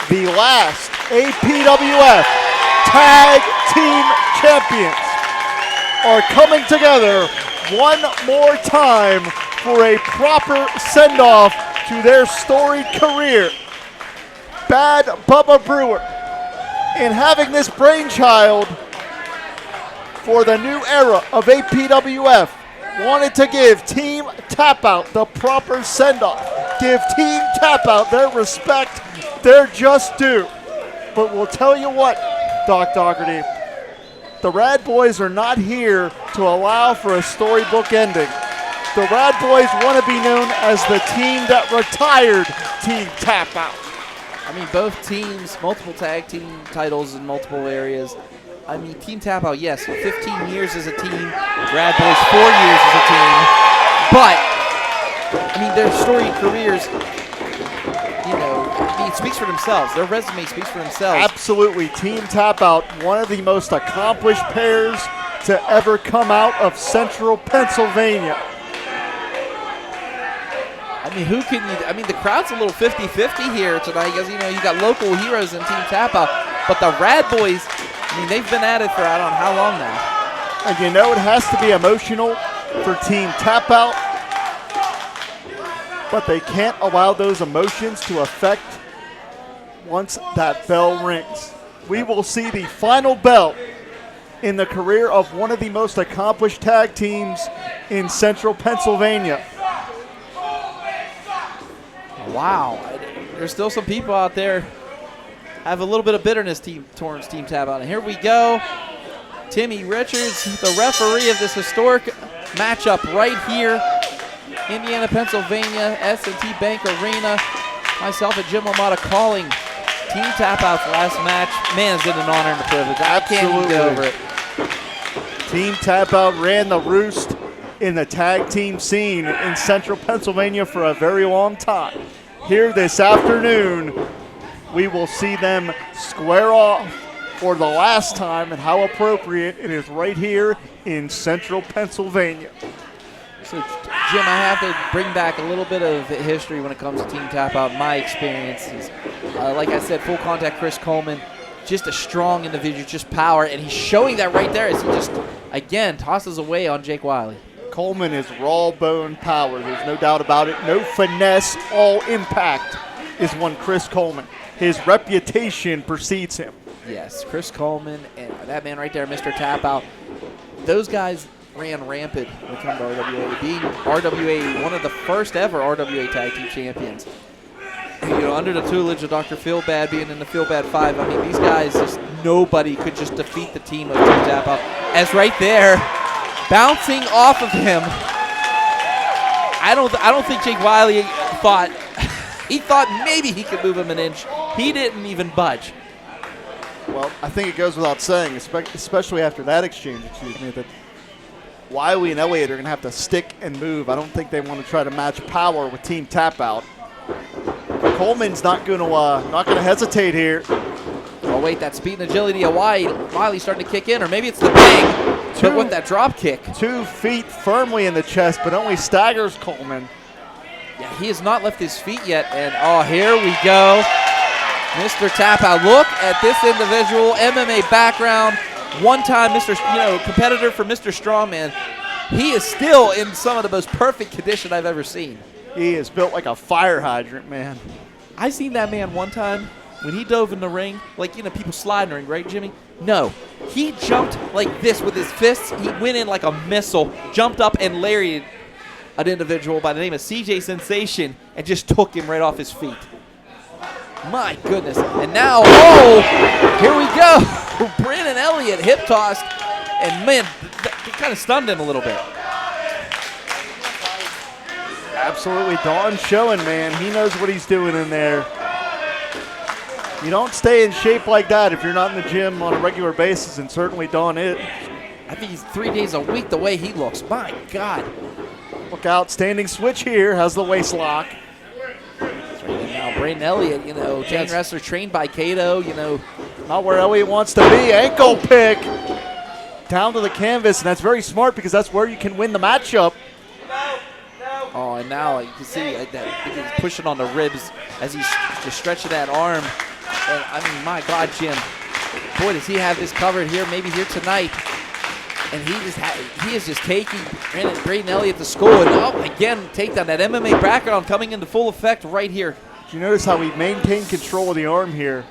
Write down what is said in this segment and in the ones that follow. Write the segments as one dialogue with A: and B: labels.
A: the last APWF Tag Team Champions are coming together one more time for a proper send-off to their storied career. Bad Bubba Brewer, in having this brainchild for the new era of APWF, wanted to give Team Tap Out the proper send-off. Give Team Tap Out their respect, their just due. But we'll tell you what, Doc Dougherty, the Rad Boys are not here to allow for a storybook ending. The Rad Boys want to be known as the team that retired Team Tap Out.
B: I mean, both teams, multiple tag team titles in multiple areas. I mean, Team Tap Out, yes, 15 years as a team. Rad Boys, 4 years as a team. But, I mean, their storied careers, you know, I mean, it speaks for themselves. Their resume speaks for themselves.
A: Absolutely. Team Tap Out, one of the most accomplished pairs to ever come out of Central Pennsylvania.
B: I mean, who can you, I mean, the crowd's a little 50-50 here tonight because, you know, you got local heroes in Team Tap Out. But the Rad Boys, I mean, they've been at it for I don't know how long now.
A: And you know it has to be emotional for Team Tap Out, but they can't allow those emotions to affect once that bell rings. We will see the final bell in the career of one of the most accomplished tag teams in Central Pennsylvania.
B: Wow. There's still some people out there have a little bit of bitterness towards Team Tap Out. And here we go. Timmy Richards, the referee of this historic matchup right here, Indiana, Pennsylvania, S&T Bank Arena. Myself and Jim LaMotta calling Team Tap Out's last match. Man, is it an honor and a privilege. I can't even get over it.
A: Team Tap Out ran the roost in the tag team scene in Central Pennsylvania for a very long time. Here this afternoon, we will see them square off for the last time, and how appropriate it is right here in Central Pennsylvania.
B: So, Jim, I have to bring back a little bit of history when it comes to Team Tap Out. My experiences, like I said, full contact Chris Coleman, just a strong individual, just power, and he's showing that right there as he just, again, tosses away on Jake Wiley.
A: Coleman is raw bone power. There's no doubt about it. No finesse, all impact is one Chris Coleman. His reputation precedes him.
B: Yes, Chris Coleman and that man right there, Mr. Tap Out. Those guys ran rampant when it comes to RWA, being RWA, one of the first ever RWA Tag Team Champions. You know, under the tutelage of Dr. Phil Bad being in the Phil Bad 5, I mean, these guys, just nobody could just defeat the team of Team Tap Out. As right there, bouncing off of him, I don't think Jake Wiley thought, he thought maybe he could move him an inch. He didn't even budge.
A: Well, I think it goes without saying, especially after that exchange, that Wiley and Elliott are going to have to stick and move. I don't think they want to try to match power with Team Tap Out. Coleman's not going to hesitate here.
B: Oh wait, that speed and agility of Wiley starting to kick in, or maybe it's the bang, but with that drop kick.
A: 2 feet firmly in the chest, but only staggers Coleman.
B: Yeah, he has not left his feet yet, and oh, here we go. Mr. Tap Out, look at this individual, MMA background, one-time competitor for Mr. Strongman. He is still in some of the most perfect condition I've ever seen.
A: He is built like a fire hydrant, man.
B: I seen that man one time when he dove in the ring, like, you know, people slide in the ring, right, Jimmy? No. He jumped like this with his fists. He went in like a missile, jumped up and lariated an individual by the name of CJ Sensation and just took him right off his feet. My goodness. And now, oh, here we go. Brandon Elliott hip tossed, and man, it kind of stunned him a little bit.
A: Absolutely, Don showing, man. He knows what he's doing in there. You don't stay in shape like that if you're not in the gym on a regular basis, and certainly Don is.
B: I think he's 3 days a week the way he looks. My God.
A: Look out, standing switch here, has the waist lock.
B: That's right. And now Brandon Elliott, you know, chain wrestler trained by Cato, you know.
A: Not where Elliott wants to be. Ankle pick down to the canvas, and that's very smart because that's where you can win the matchup.
B: Oh, and now you can see that he's pushing on the ribs as he's just stretching that arm. And I mean, my God, Jim, boy, does he have this covered here, maybe here tonight. And he is just taking Braden Elliott to school. And again, takedown. That MMA background coming into full effect right here.
A: Do you notice how he maintained control of the arm here?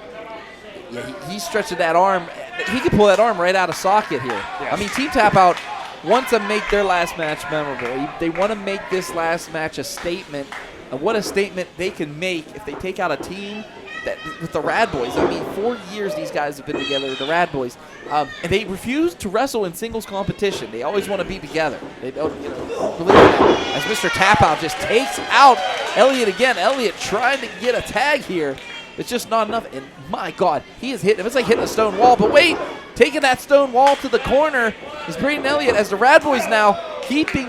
B: Yeah, he stretched that arm. He could pull that arm right out of socket here. Yes. I mean, Team Tap Out wants to make their last match memorable. They want to make this last match a statement. And what a statement they can make if they take out a team with the Rad Boys. I mean, 4 years these guys have been together, the Rad Boys. And they refuse to wrestle in singles competition. They always want to be together. They don't, believe that. As Mr. Tap Out just takes out Elliott again. Elliott trying to get a tag here. It's just not enough. And my God, he is hitting him. It's like hitting a stone wall. But wait, taking that stone wall to the corner is Braden Elliott as the Rad Boys now keeping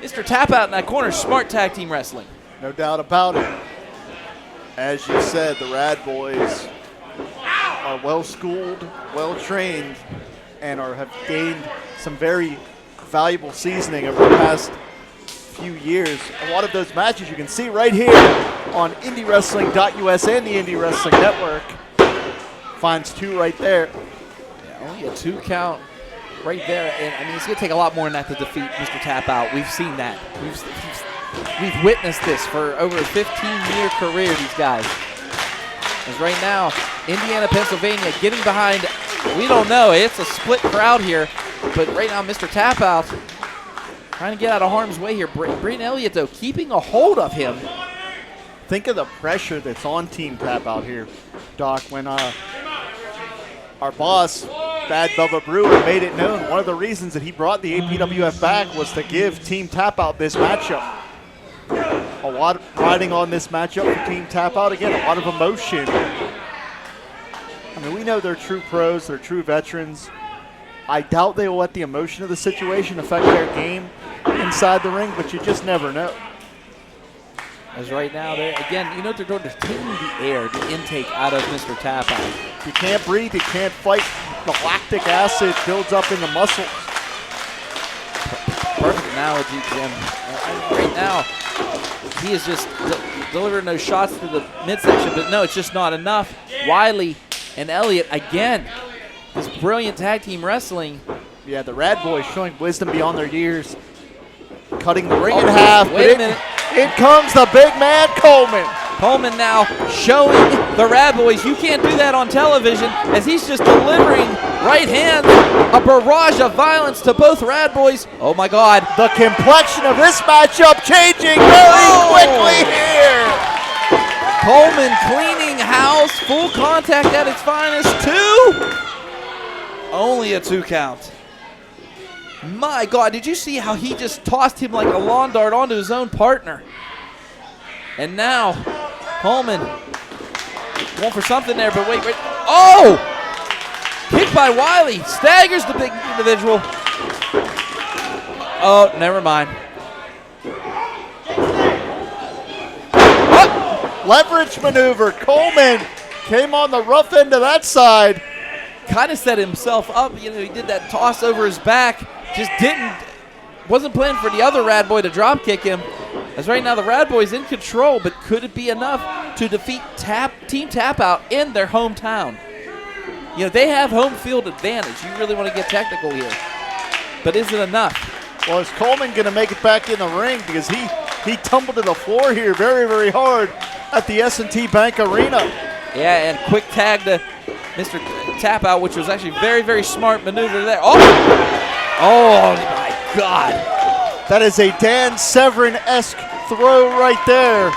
B: Mr. Tap Out in that corner. Smart tag team wrestling.
A: No doubt about it. As you said, the Rad Boys are well-schooled, well-trained, and have gained some very valuable seasoning over the past few years. A lot of those matches you can see right here on IndieWrestling.us and the Indie Wrestling Network. Finds 2 right there.
B: Yeah, only a 2 count right there. And I mean, it's going to take a lot more than that to defeat Mr. Tap Out. We've seen that. We've witnessed this for over a 15-year career, these guys. As right now, Indiana, Pennsylvania getting behind, we don't know, it's a split crowd here, but right now Mr. Tap Out trying to get out of harm's way here. Braden Elliott, though, keeping a hold of him.
A: Think of the pressure that's on Team Tap Out here, Doc, when our boss, Bad Bubba Brewer, made it known one of the reasons that he brought the APWF back was to give Team Tap Out this matchup. A lot riding on this matchup for Team Tap Out. Again, a lot of emotion. I mean, we know they're true pros, they're true veterans. I doubt they will let the emotion of the situation affect their game inside the ring, but you just never know.
B: As right now, again, you know what they're doing? They're taking the air, the intake out of Mr. Tap Out.
A: You can't breathe, you can't fight. The lactic acid builds up in the muscles.
B: Perfect analogy, Jim. Right now, he is just delivering those shots to the midsection, but no, it's just not enough. Wiley and Elliott, again, this brilliant tag team wrestling.
A: Yeah, the Rad Boys showing wisdom beyond their years. Cutting the ring in half.
B: Wait a minute.
A: In comes the big man, Coleman.
B: Coleman now showing the Rad Boys you can't do that on television as he's just delivering right hands, a barrage of violence to both Rad Boys. Oh my God.
A: The complexion of this matchup changing very quickly here.
B: Coleman cleaning house, full contact at its finest. 2. Only a 2 count. My God, did you see how he just tossed him like a lawn dart onto his own partner? And now, Coleman going for something there, but wait. Oh! Kick by Wiley, staggers the big individual. Oh, never mind.
A: Oh! Leverage maneuver. Coleman came on the rough end of that side.
B: Kind of set himself up. You know, he did that toss over his back. Just wasn't planning for the other Rad Boy to drop kick him. As right now the Rad Boy's in control, but could it be enough to defeat Team Tap Out in their hometown? You know, they have home field advantage. You really want to get technical here. But is it enough?
A: Well, is Coleman going to make it back in the ring? Because he tumbled to the floor here very, very hard at the S&T Bank Arena.
B: Yeah, and quick tag to Mr. Tap Out, which was actually very, very smart maneuver there. Oh, my God.
A: That is a Dan Severn-esque throw right there.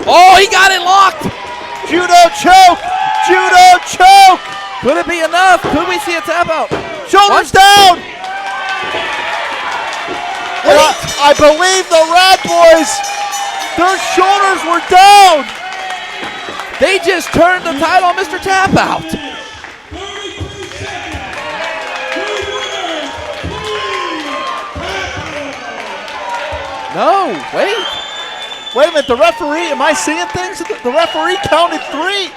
B: Oh, he got it locked.
A: Judo choke. Judo choke.
B: Could it be enough? Could we see a tap out?
A: Shoulders down. I believe the Rad Boys, their shoulders were down.
B: They just turned the title on Mr. Tap Out. No, wait.
A: Wait a minute, the referee, am I seeing things? The referee counted 3.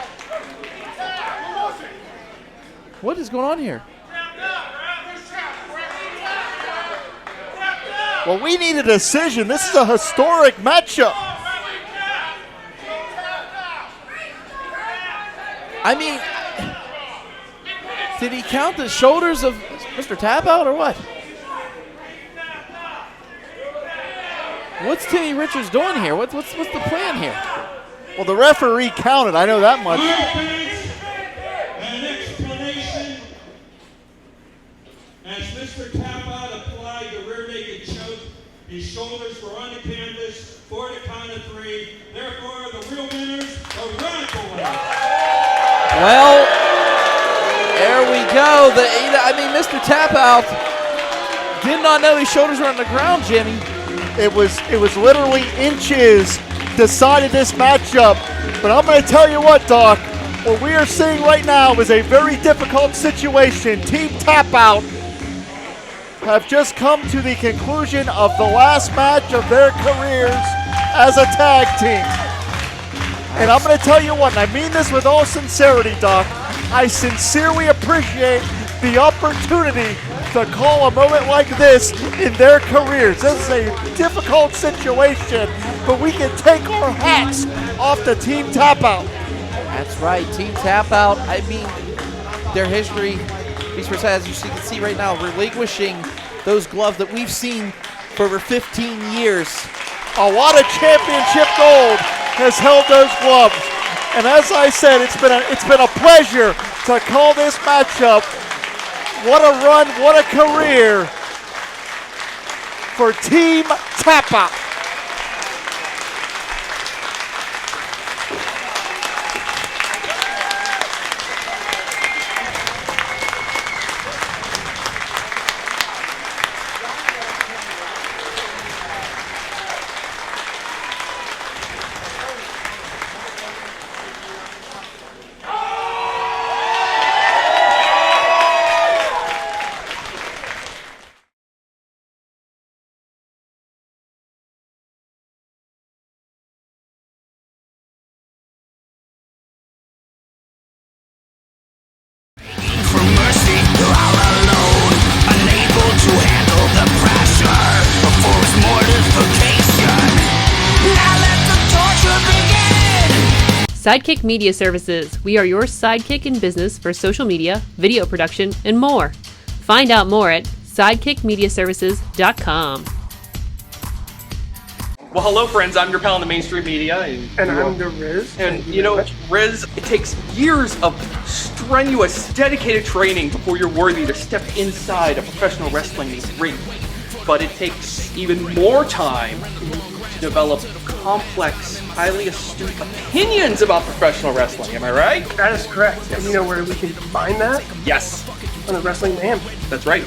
B: What is going on here?
A: Well, we need a decision. This is a historic matchup.
B: I mean, did he count the shoulders of Mr. Tap Out or what? What's Timmy Richards doing here? What's the plan here?
A: Well, the referee counted. I know that much.
C: An explanation as Mr. Tap Out applied the rear naked choke. His shoulders were on the canvas for the count of 3. Therefore, the real winners are Radical Winners.
B: Well, there we go. Mr. Tap Out did not know his shoulders were on the ground, Jimmy.
A: It was literally inches decided this matchup. But I'm going to tell you what, Doc. What we are seeing right now is a very difficult situation. Team Tap Out have just come to the conclusion of the last match of their careers as a tag team. And I'm going to tell you what, and I mean this with all sincerity, Doc. I sincerely appreciate the opportunity to call a moment like this in their careers. This is a difficult situation, but we can take our hats off to Team Tap Out.
B: That's right, Team Tap Out. I mean, their history, as you can see right now, relinquishing those gloves that we've seen for over 15 years.
A: A lot of championship gold has held those gloves. And as I said, it's been a pleasure to call this matchup. What a run, what a career for Team Tap Out.
D: Sidekick Media Services. We are your sidekick in business for social media, video production, and more. Find out more at sidekickmediaservices.com.
E: Well, hello, friends. I'm your pal in the mainstream media.
F: And I'm the Riz.
E: And, you know, Riz, it takes years of strenuous, dedicated training before you're worthy to step inside a professional wrestling ring. But it takes even more time to develop complex, highly astute opinions about professional wrestling. Am I right?
F: That is correct. And you know where we can find that?
E: Yes.
F: On the Wrestling Mayhem.
E: That's right.